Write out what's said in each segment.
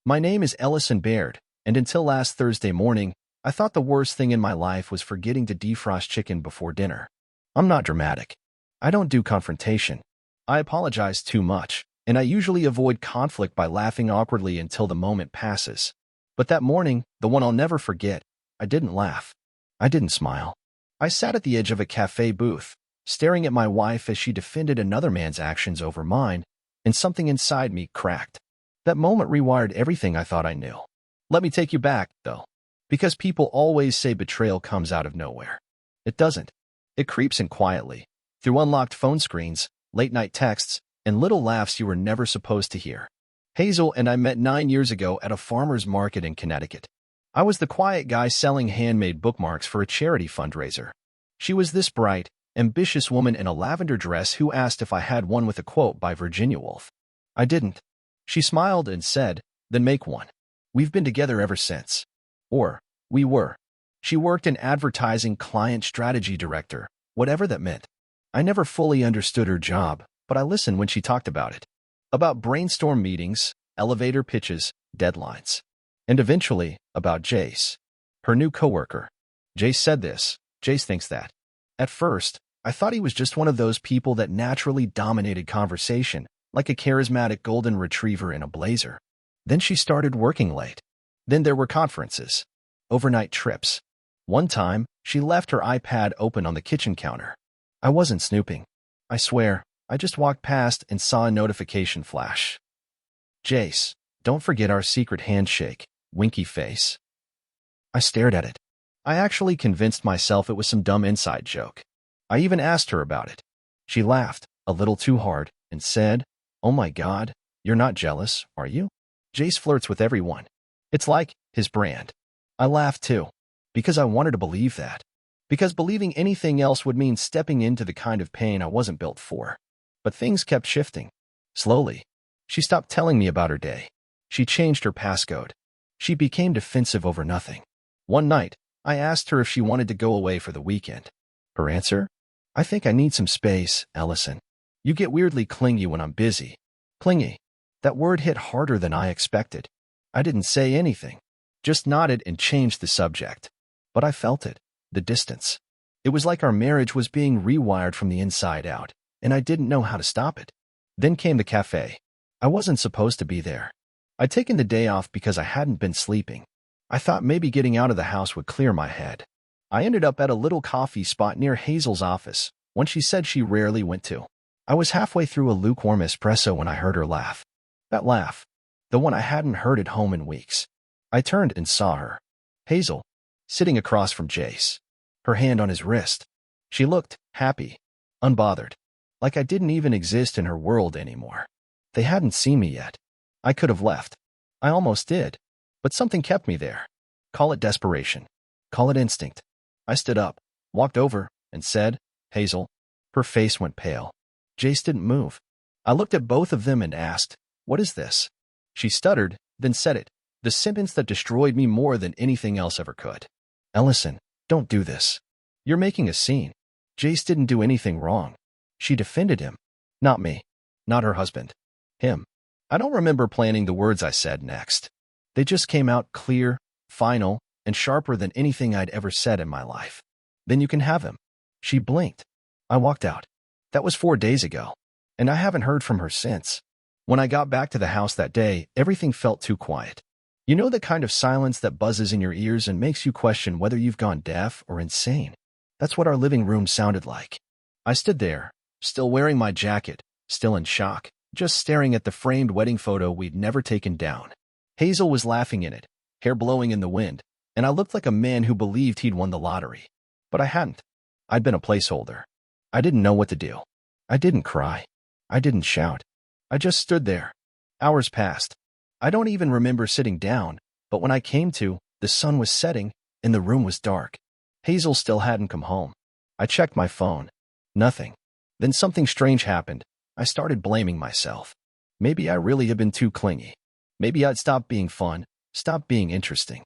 My name is Ellison Baird, and until last Thursday morning, I thought the worst thing in my life was forgetting to defrost chicken before dinner. I'm not dramatic. I don't do confrontation. I apologize too much, and I usually avoid conflict by laughing awkwardly until the moment passes. But that morning, the one I'll never forget, I didn't laugh. I didn't smile. I sat at the edge of a cafe booth, staring at my wife as she defended another man's actions over mine, and something inside me cracked. That moment rewired everything I thought I knew. Let me take you back, though, because people always say betrayal comes out of nowhere. It doesn't. It creeps in quietly, through unlocked phone screens, late-night texts, and little laughs you were never supposed to hear. Hazel and I met 9 years ago at a farmer's market in Connecticut. I was the quiet guy selling handmade bookmarks for a charity fundraiser. She was this bright, ambitious woman in a lavender dress who asked if I had one with a quote by Virginia Woolf. I didn't. She smiled and said, "Then make one. We've been together ever since." Or, we were. She worked in advertising, client strategy director, whatever that meant. I never fully understood her job, but I listened when she talked about it. About brainstorm meetings, elevator pitches, deadlines. And eventually, about Jace, her new coworker. Jace said this, Jace thinks that. At first, I thought he was just one of those people that naturally dominated conversation, like a charismatic golden retriever in a blazer. Then she started working late. Then there were conferences, overnight trips. One time, she left her iPad open on the kitchen counter. I wasn't snooping. I swear, I just walked past and saw a notification flash. Jace, don't forget our secret handshake, winky face. I stared at it. I actually convinced myself it was some dumb inside joke. I even asked her about it. She laughed, a little too hard, and said, "Oh my God, you're not jealous, are you? Jace flirts with everyone. It's like his brand." I laughed too, because I wanted to believe that. Because believing anything else would mean stepping into the kind of pain I wasn't built for. But things kept shifting. Slowly. She stopped telling me about her day. She changed her passcode. She became defensive over nothing. One night, I asked her if she wanted to go away for the weekend. Her answer? "I think I need some space, Ellison. You get weirdly clingy when I'm busy." Clingy. That word hit harder than I expected. I didn't say anything, just nodded and changed the subject. But I felt it, the distance. It was like our marriage was being rewired from the inside out, and I didn't know how to stop it. Then came the cafe. I wasn't supposed to be there. I'd taken the day off because I hadn't been sleeping. I thought maybe getting out of the house would clear my head. I ended up at a little coffee spot near Hazel's office, one she said she rarely went to. I was halfway through a lukewarm espresso when I heard her laugh. That laugh, the one I hadn't heard at home in weeks. I turned and saw her. Hazel, sitting across from Jace, her hand on his wrist. She looked happy, unbothered, like I didn't even exist in her world anymore. They hadn't seen me yet. I could have left. I almost did. But something kept me there. Call it desperation. Call it instinct. I stood up, walked over, and said, "Hazel." Her face went pale. Jace didn't move. I looked at both of them and asked, "What is this?" She stuttered, then said it, the sentence that destroyed me more than anything else ever could. "Ellison, don't do this. You're making a scene. Jace didn't do anything wrong." She defended him. Not me. Not her husband. Him. I don't remember planning the words I said next. They just came out clear, final, and sharper than anything I'd ever said in my life. "Then you can have him." She blinked. I walked out. That was 4 days ago, and I haven't heard from her since. When I got back to the house that day, everything felt too quiet. You know the kind of silence that buzzes in your ears and makes you question whether you've gone deaf or insane? That's what our living room sounded like. I stood there, still wearing my jacket, still in shock, just staring at the framed wedding photo we'd never taken down. Hazel was laughing in it, hair blowing in the wind, and I looked like a man who believed he'd won the lottery. But I hadn't. I'd been a placeholder. I didn't know what to do. I didn't cry. I didn't shout. I just stood there. Hours passed. I don't even remember sitting down, but when I came to, the sun was setting, and the room was dark. Hazel still hadn't come home. I checked my phone. Nothing. Then something strange happened. I started blaming myself. Maybe I really had been too clingy. Maybe I'd stopped being fun, stopped being interesting.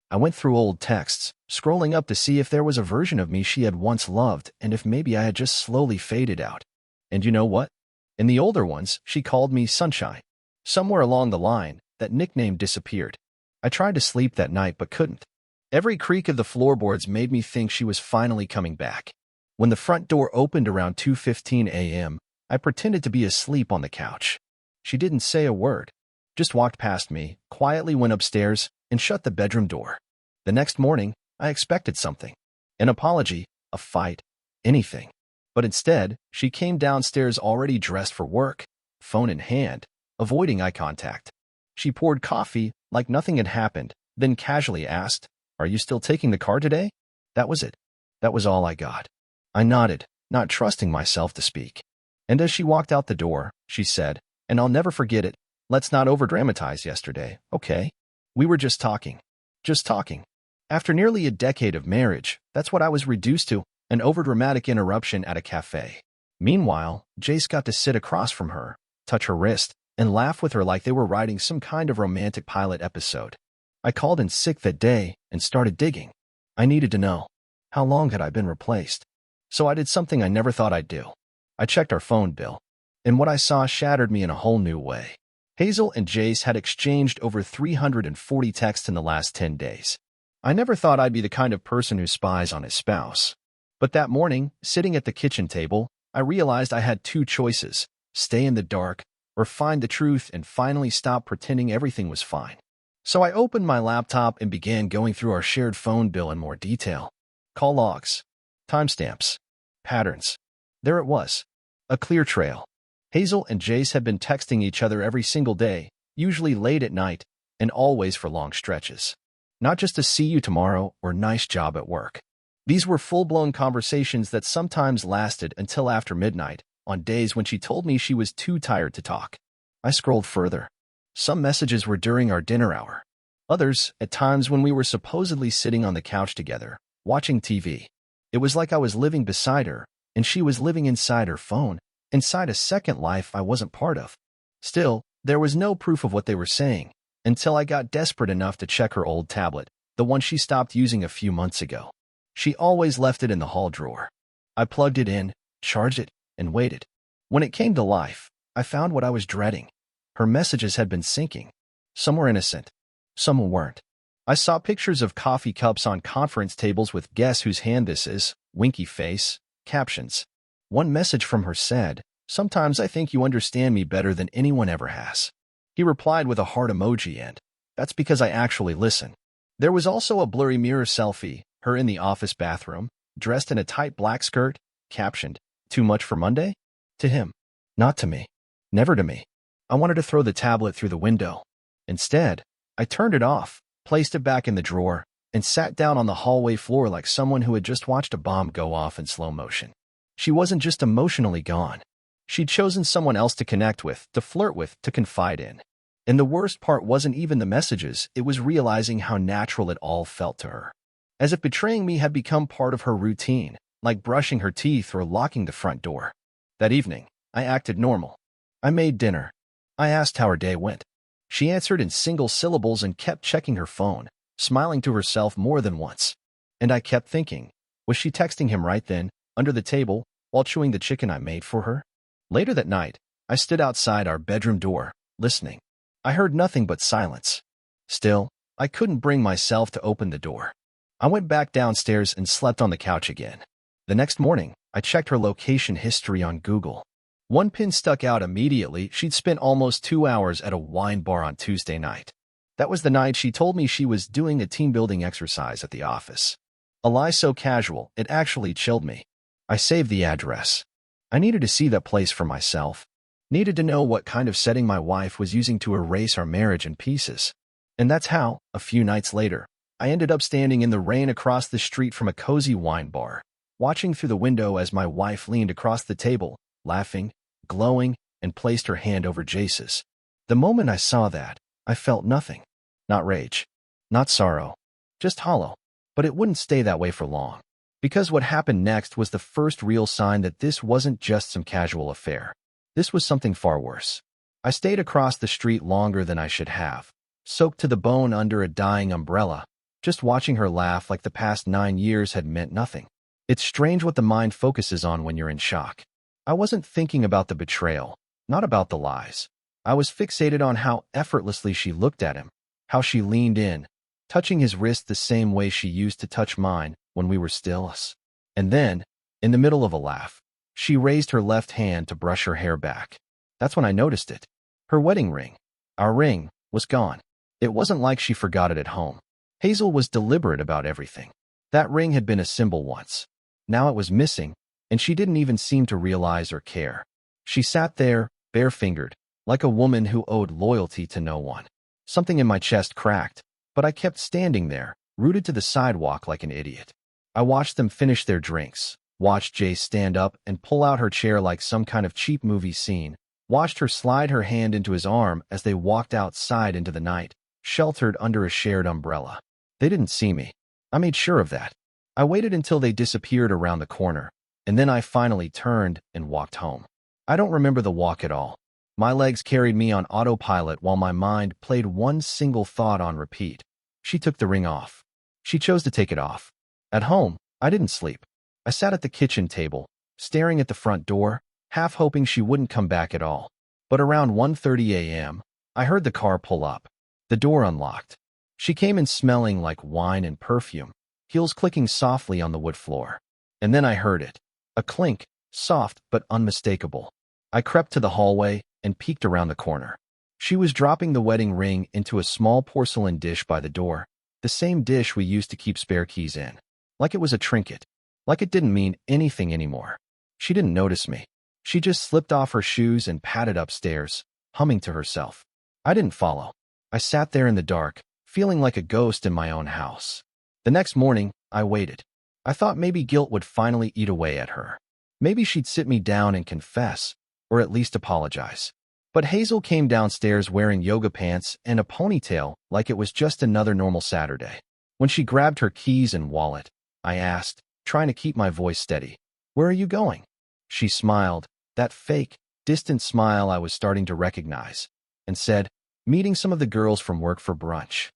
I went through old texts, scrolling up to see if there was a version of me she had once loved and if maybe I had just slowly faded out. And you know what? In the older ones, she called me Sunshine. Somewhere along the line, that nickname disappeared. I tried to sleep that night but couldn't. Every creak of the floorboards made me think she was finally coming back. When the front door opened around 2:15 a.m., I pretended to be asleep on the couch. She didn't say a word, just walked past me, quietly went upstairs, and shut the bedroom door. The next morning, I expected something. An apology, a fight, anything. But instead, she came downstairs already dressed for work, phone in hand, avoiding eye contact. She poured coffee like nothing had happened, then casually asked, "Are you still taking the car today?" That was it. That was all I got. I nodded, not trusting myself to speak. And as she walked out the door, she said, "And I'll never forget it, let's not overdramatize yesterday, okay? We were just talking. Just talking." After nearly a decade of marriage, that's what I was reduced to, an overdramatic interruption at a cafe. Meanwhile, Jace got to sit across from her, touch her wrist, and laugh with her like they were writing some kind of romantic pilot episode. I called in sick that day and started digging. I needed to know, how long had I been replaced? So I did something I never thought I'd do. I checked our phone bill, and what I saw shattered me in a whole new way. Hazel and Jace had exchanged over 340 texts in the last 10 days. I never thought I'd be the kind of person who spies on his spouse. But that morning, sitting at the kitchen table, I realized I had two choices: stay in the dark or find the truth and finally stop pretending everything was fine. So I opened my laptop and began going through our shared phone bill in more detail. Call logs, timestamps, patterns. There it was, a clear trail. Hazel and Jace had been texting each other every single day, usually late at night, and always for long stretches. Not just a "see you tomorrow" or "nice job at work." These were full-blown conversations that sometimes lasted until after midnight, on days when she told me she was too tired to talk. I scrolled further. Some messages were during our dinner hour. Others, at times when we were supposedly sitting on the couch together, watching TV. It was like I was living beside her, and she was living inside her phone, inside a second life I wasn't part of. Still, there was no proof of what they were saying, until I got desperate enough to check her old tablet, the one she stopped using a few months ago. She always left it in the hall drawer. I plugged it in, charged it, and waited. When it came to life, I found what I was dreading. Her messages had been syncing. Some were innocent. Some weren't. I saw pictures of coffee cups on conference tables with "guess whose hand this is," winky face, captions. One message from her said, "Sometimes I think you understand me better than anyone ever has." He replied with a heart emoji, and "That's because I actually listen." There was also a blurry mirror selfie, her in the office bathroom, dressed in a tight black skirt, captioned, "Too much for Monday?" To him. Not to me. Never to me. I wanted to throw the tablet through the window. Instead, I turned it off, placed it back in the drawer, and sat down on the hallway floor like someone who had just watched a bomb go off in slow motion. She wasn't just emotionally gone. She'd chosen someone else to connect with, to flirt with, to confide in. And the worst part wasn't even the messages, it was realizing how natural it all felt to her. As if betraying me had become part of her routine, like brushing her teeth or locking the front door. That evening, I acted normal. I made dinner. I asked how her day went. She answered in single syllables and kept checking her phone, smiling to herself more than once. And I kept thinking, was she texting him right then, under the table, while chewing the chicken I made for her? Later that night, I stood outside our bedroom door, listening. I heard nothing but silence. Still, I couldn't bring myself to open the door. I went back downstairs and slept on the couch again. The next morning, I checked her location history on Google. One pin stuck out immediately. She'd spent almost 2 hours at a wine bar on Tuesday night. That was the night she told me she was doing a team-building exercise at the office. A lie so casual, it actually chilled me. I saved the address. I needed to see that place for myself. Needed to know what kind of setting my wife was using to erase our marriage in pieces. And that's how, a few nights later, I ended up standing in the rain across the street from a cozy wine bar, watching through the window as my wife leaned across the table, laughing, glowing, and placed her hand over Jace's. The moment I saw that, I felt nothing. Not rage. Not sorrow. Just hollow. But it wouldn't stay that way for long. Because what happened next was the first real sign that this wasn't just some casual affair. This was something far worse. I stayed across the street longer than I should have, soaked to the bone under a dying umbrella, just watching her laugh like the past 9 years had meant nothing. It's strange what the mind focuses on when you're in shock. I wasn't thinking about the betrayal, not about the lies. I was fixated on how effortlessly she looked at him, how she leaned in, touching his wrist the same way she used to touch mine when we were still us. And then, in the middle of a laugh, she raised her left hand to brush her hair back. That's when I noticed it. Her wedding ring, our ring, was gone. It wasn't like she forgot it at home. Hazel was deliberate about everything. That ring had been a symbol once. Now it was missing, and she didn't even seem to realize or care. She sat there, bare-fingered, like a woman who owed loyalty to no one. Something in my chest cracked, but I kept standing there, rooted to the sidewalk like an idiot. I watched them finish their drinks, watched Jay stand up and pull out her chair like some kind of cheap movie scene, watched her slide her hand into his arm as they walked outside into the night, sheltered under a shared umbrella. They didn't see me. I made sure of that. I waited until they disappeared around the corner, and then I finally turned and walked home. I don't remember the walk at all. My legs carried me on autopilot while my mind played one single thought on repeat. She took the ring off. She chose to take it off. At home, I didn't sleep. I sat at the kitchen table, staring at the front door, half hoping she wouldn't come back at all. But around 1:30 a.m., I heard the car pull up. The door unlocked. She came in smelling like wine and perfume, heels clicking softly on the wood floor. And then I heard it. A clink, soft but unmistakable. I crept to the hallway and peeked around the corner. She was dropping the wedding ring into a small porcelain dish by the door, the same dish we used to keep spare keys in. Like it was a trinket. Like it didn't mean anything anymore. She didn't notice me. She just slipped off her shoes and padded upstairs, humming to herself. I didn't follow. I sat there in the dark, feeling like a ghost in my own house. The next morning, I waited. I thought maybe guilt would finally eat away at her. Maybe she'd sit me down and confess, or at least apologize. But Hazel came downstairs wearing yoga pants and a ponytail like it was just another normal Saturday. When she grabbed her keys and wallet, I asked, trying to keep my voice steady, "Where are you going?" She smiled, that fake, distant smile I was starting to recognize, and said, "Meeting some of the girls from work for brunch."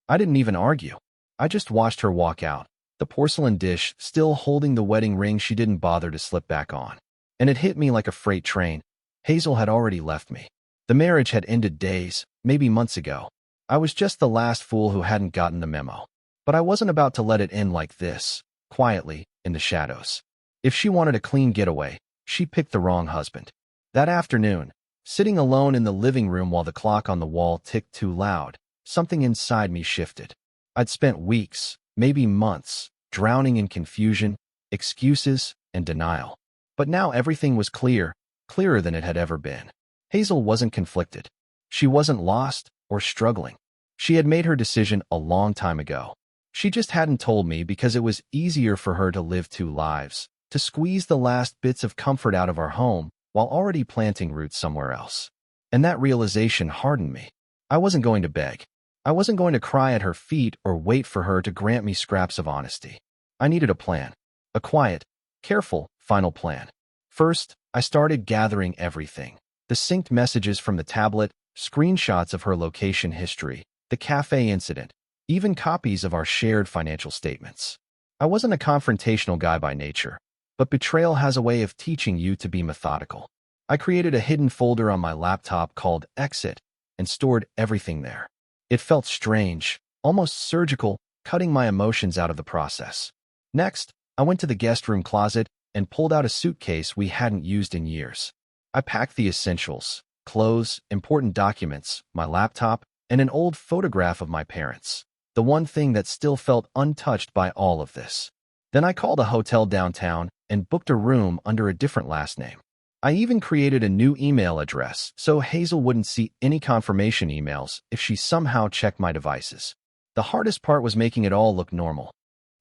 I didn't even argue. I just watched her walk out, the porcelain dish still holding the wedding ring she didn't bother to slip back on. And it hit me like a freight train. Hazel had already left me. The marriage had ended days, maybe months ago. I was just the last fool who hadn't gotten the memo. But I wasn't about to let it end like this, quietly, in the shadows. If she wanted a clean getaway, she picked the wrong husband. That afternoon, sitting alone in the living room while the clock on the wall ticked too loud, something inside me shifted. I'd spent weeks, maybe months, drowning in confusion, excuses, and denial. But now everything was clear, clearer than it had ever been. Hazel wasn't conflicted. She wasn't lost or struggling. She had made her decision a long time ago. She just hadn't told me because it was easier for her to live two lives, to squeeze the last bits of comfort out of our home while already planting roots somewhere else. And that realization hardened me. I wasn't going to beg. I wasn't going to cry at her feet or wait for her to grant me scraps of honesty. I needed a plan. A quiet, careful, final plan. First, I started gathering everything. The synced messages from the tablet, screenshots of her location history, the cafe incident, even copies of our shared financial statements. I wasn't a confrontational guy by nature, but betrayal has a way of teaching you to be methodical. I created a hidden folder on my laptop called Exit and stored everything there. It felt strange, almost surgical, cutting my emotions out of the process. Next, I went to the guest room closet and pulled out a suitcase we hadn't used in years. I packed the essentials, clothes, important documents, my laptop, and an old photograph of my parents, the one thing that still felt untouched by all of this. Then I called a hotel downtown and booked a room under a different last name. I even created a new email address so Hazel wouldn't see any confirmation emails if she somehow checked my devices. The hardest part was making it all look normal.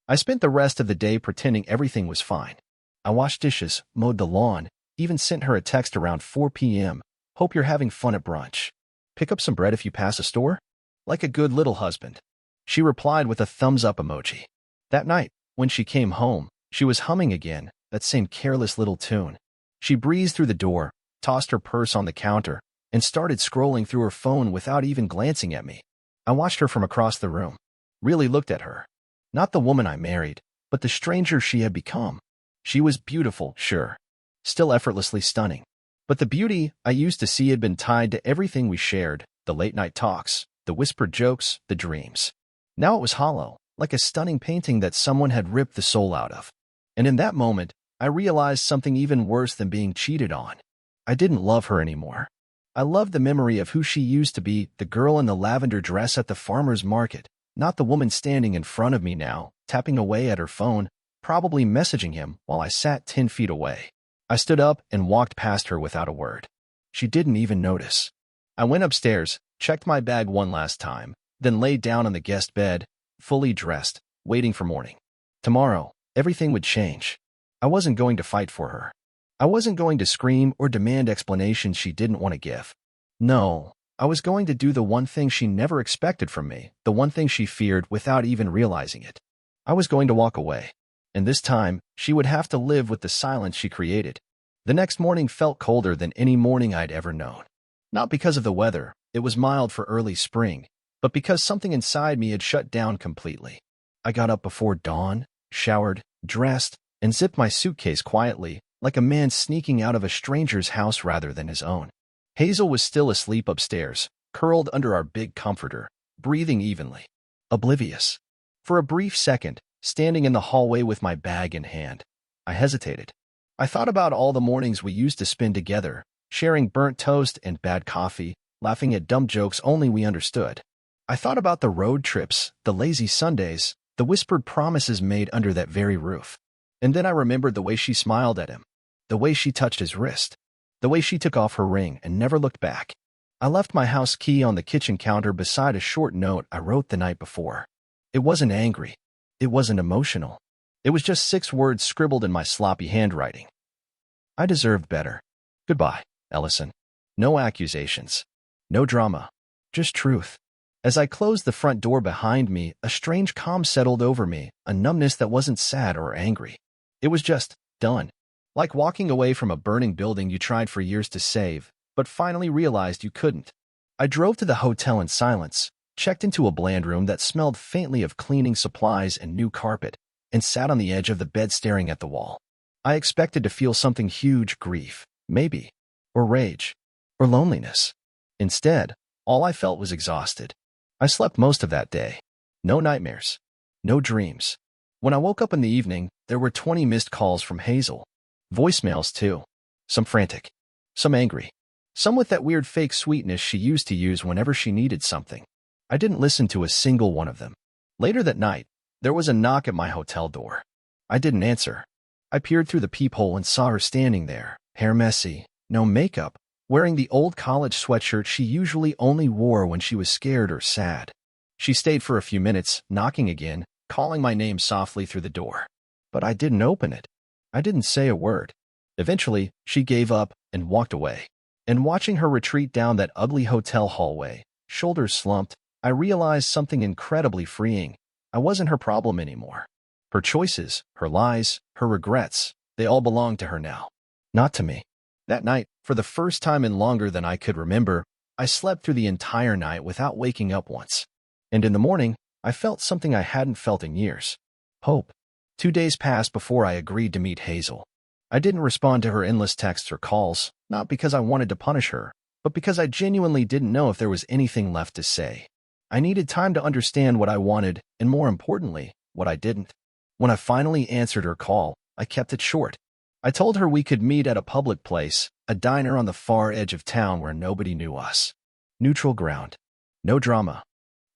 I spent the rest of the day pretending everything was fine. I washed dishes, mowed the lawn, even sent her a text around 4 p.m. "Hope you're having fun at brunch. Pick up some bread if you pass a store?" Like a good little husband. She replied with a thumbs-up emoji. That night, when she came home, she was humming again, that same careless little tune. She breezed through the door, tossed her purse on the counter, and started scrolling through her phone without even glancing at me. I watched her from across the room. Really looked at her. Not the woman I married, but the stranger she had become. She was beautiful, sure. Still effortlessly stunning. But the beauty I used to see had been tied to everything we shared, the late-night talks, the whispered jokes, the dreams. Now it was hollow, like a stunning painting that someone had ripped the soul out of. And in that moment, I realized something even worse than being cheated on. I didn't love her anymore. I loved the memory of who she used to be, the girl in the lavender dress at the farmer's market, not the woman standing in front of me now, tapping away at her phone, probably messaging him while I sat 10 feet away. I stood up and walked past her without a word. She didn't even notice. I went upstairs, checked my bag one last time, then laid down on the guest bed, fully dressed, waiting for morning. Tomorrow, everything would change. I wasn't going to fight for her. I wasn't going to scream or demand explanations she didn't want to give. No, I was going to do the one thing she never expected from me, the one thing she feared without even realizing it. I was going to walk away. And this time, she would have to live with the silence she created. The next morning felt colder than any morning I'd ever known. Not because of the weather, it was mild for early spring, but because something inside me had shut down completely. I got up before dawn, showered, dressed, and zipped my suitcase quietly, like a man sneaking out of a stranger's house rather than his own. Hazel was still asleep upstairs, curled under our big comforter, breathing evenly. Oblivious. For a brief second, standing in the hallway with my bag in hand, I hesitated. I thought about all the mornings we used to spend together, sharing burnt toast and bad coffee, laughing at dumb jokes only we understood. I thought about the road trips, the lazy Sundays, the whispered promises made under that very roof. And then I remembered the way she smiled at him, the way she touched his wrist, the way she took off her ring and never looked back. I left my house key on the kitchen counter beside a short note I wrote the night before. It wasn't angry. It wasn't emotional. It was just 6 words scribbled in my sloppy handwriting. I deserved better. Goodbye, Ellison. No accusations. No drama. Just truth. As I closed the front door behind me, a strange calm settled over me, a numbness that wasn't sad or angry. It was just done. Like walking away from a burning building you tried for years to save, but finally realized you couldn't. I drove to the hotel in silence, checked into a bland room that smelled faintly of cleaning supplies and new carpet, and sat on the edge of the bed staring at the wall. I expected to feel something huge, grief, maybe, or rage, or loneliness. Instead, all I felt was exhausted. I slept most of that day. No nightmares. No dreams. When I woke up in the evening, there were 20 missed calls from Hazel. Voicemails, too. Some frantic. Some angry. Some with that weird fake sweetness she used to use whenever she needed something. I didn't listen to a single one of them. Later that night, there was a knock at my hotel door. I didn't answer. I peered through the peephole and saw her standing there, hair messy, no makeup, wearing the old college sweatshirt she usually only wore when she was scared or sad. She stayed for a few minutes, knocking again, calling my name softly through the door. But I didn't open it. I didn't say a word. Eventually, she gave up and walked away. And watching her retreat down that ugly hotel hallway, shoulders slumped, I realized something incredibly freeing. I wasn't her problem anymore. Her choices, her lies, her regrets, they all belonged to her now. Not to me. That night, for the first time in longer than I could remember, I slept through the entire night without waking up once. And in the morning, I felt something I hadn't felt in years. Hope. 2 days passed before I agreed to meet Hazel. I didn't respond to her endless texts or calls, not because I wanted to punish her, but because I genuinely didn't know if there was anything left to say. I needed time to understand what I wanted, and more importantly, what I didn't. When I finally answered her call, I kept it short. I told her we could meet at a public place, a diner on the far edge of town where nobody knew us. Neutral ground. No drama.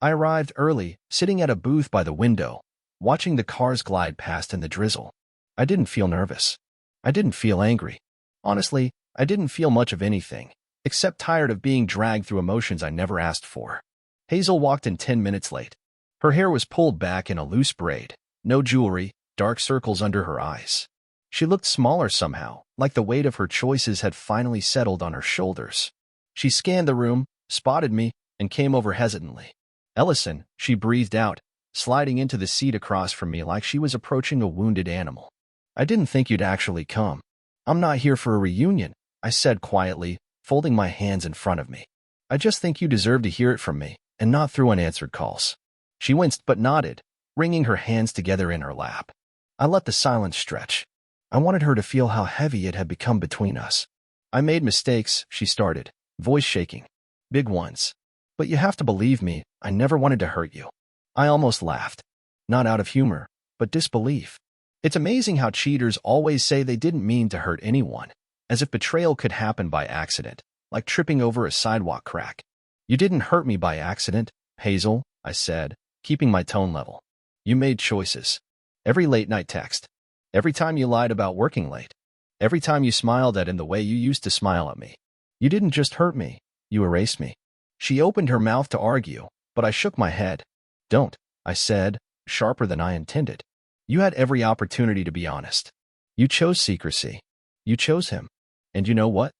I arrived early, sitting at a booth by the window, watching the cars glide past in the drizzle. I didn't feel nervous. I didn't feel angry. Honestly, I didn't feel much of anything, except tired of being dragged through emotions I never asked for. Hazel walked in 10 minutes late. Her hair was pulled back in a loose braid, no jewelry, dark circles under her eyes. She looked smaller somehow, like the weight of her choices had finally settled on her shoulders. She scanned the room, spotted me, and came over hesitantly. "Ellison," she breathed out, sliding into the seat across from me like she was approaching a wounded animal. "I didn't think you'd actually come. I'm not here for a reunion," I said quietly, folding my hands in front of me. "I just think you deserve to hear it from me, and not through unanswered calls." She winced but nodded, wringing her hands together in her lap. I let the silence stretch. I wanted her to feel how heavy it had become between us. I made mistakes, she started, voice shaking. Big ones. But you have to believe me, I never wanted to hurt you. I almost laughed. Not out of humor, but disbelief. It's amazing how cheaters always say they didn't mean to hurt anyone, as if betrayal could happen by accident, like tripping over a sidewalk crack. You didn't hurt me by accident, Hazel, I said, keeping my tone level. You made choices. Every late-night text. Every time you lied about working late. Every time you smiled in the way you used to smile at me. You didn't just hurt me, you erased me. She opened her mouth to argue, but I shook my head. Don't, I said, sharper than I intended. You had every opportunity to be honest. You chose secrecy. You chose him. And you know what?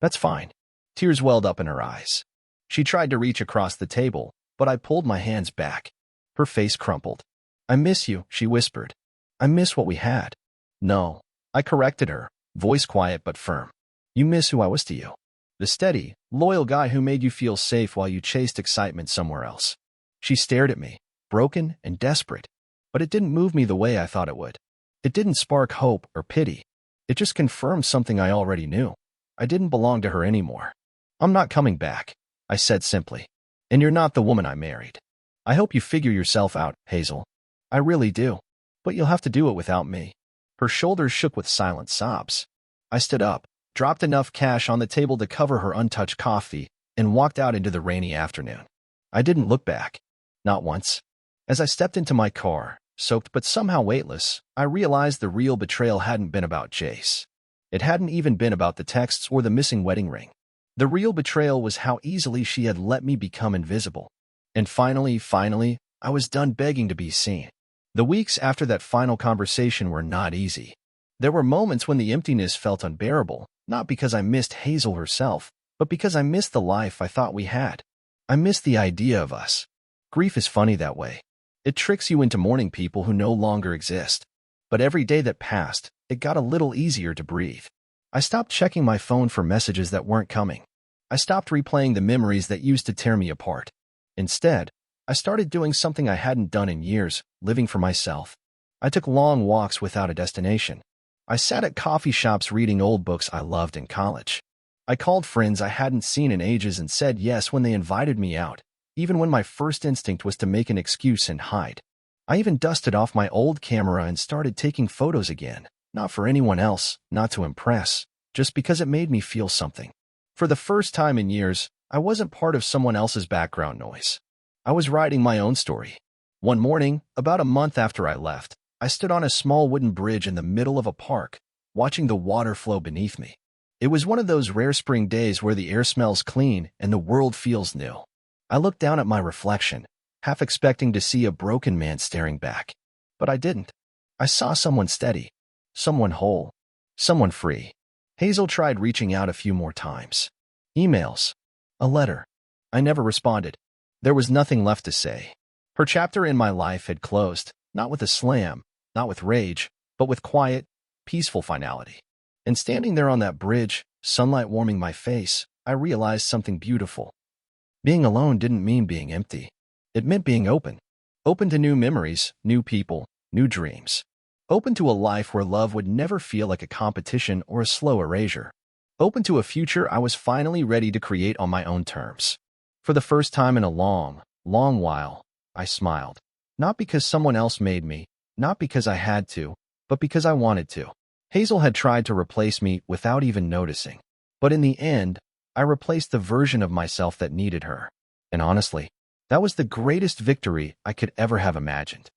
That's fine. Tears welled up in her eyes. She tried to reach across the table, but I pulled my hands back. Her face crumpled. I miss you, she whispered. I miss what we had. No, I corrected her, voice quiet but firm. You miss who I was to you. The steady, loyal guy who made you feel safe while you chased excitement somewhere else. She stared at me, broken and desperate. But it didn't move me the way I thought it would. It didn't spark hope or pity. It just confirmed something I already knew. I didn't belong to her anymore. I'm not coming back, I said simply. And you're not the woman I married. I hope you figure yourself out, Hazel. I really do. But you'll have to do it without me. Her shoulders shook with silent sobs. I stood up, dropped enough cash on the table to cover her untouched coffee, and walked out into the rainy afternoon. I didn't look back. Not once. As I stepped into my car, soaked but somehow weightless, I realized the real betrayal hadn't been about Jace. It hadn't even been about the texts or the missing wedding ring. The real betrayal was how easily she had let me become invisible. And finally, I was done begging to be seen. The weeks after that final conversation were not easy. There were moments when the emptiness felt unbearable, not because I missed Hazel herself, but because I missed the life I thought we had. I missed the idea of us. Grief is funny that way. It tricks you into mourning people who no longer exist. But every day that passed, it got a little easier to breathe. I stopped checking my phone for messages that weren't coming. I stopped replaying the memories that used to tear me apart. Instead, I started doing something I hadn't done in years, living for myself. I took long walks without a destination. I sat at coffee shops reading old books I loved in college. I called friends I hadn't seen in ages and said yes when they invited me out, even when my first instinct was to make an excuse and hide. I even dusted off my old camera and started taking photos again, not for anyone else, not to impress, just because it made me feel something. For the first time in years, I wasn't part of someone else's background noise. I was writing my own story. One morning, about a month after I left, I stood on a small wooden bridge in the middle of a park, watching the water flow beneath me. It was one of those rare spring days where the air smells clean and the world feels new. I looked down at my reflection, half expecting to see a broken man staring back. But I didn't. I saw someone steady, someone whole, someone free. Hazel tried reaching out a few more times. Emails. A letter. I never responded. There was nothing left to say. Her chapter in my life had closed, not with a slam, not with rage, but with quiet, peaceful finality. And standing there on that bridge, sunlight warming my face, I realized something beautiful. Being alone didn't mean being empty. It meant being open. Open to new memories, new people, new dreams. Open to a life where love would never feel like a competition or a slow erasure. Open to a future I was finally ready to create on my own terms. For the first time in a long, long while, I smiled. Not because someone else made me, not because I had to, but because I wanted to. Hazel had tried to replace me without even noticing. But in the end, I replaced the version of myself that needed her. And honestly, that was the greatest victory I could ever have imagined.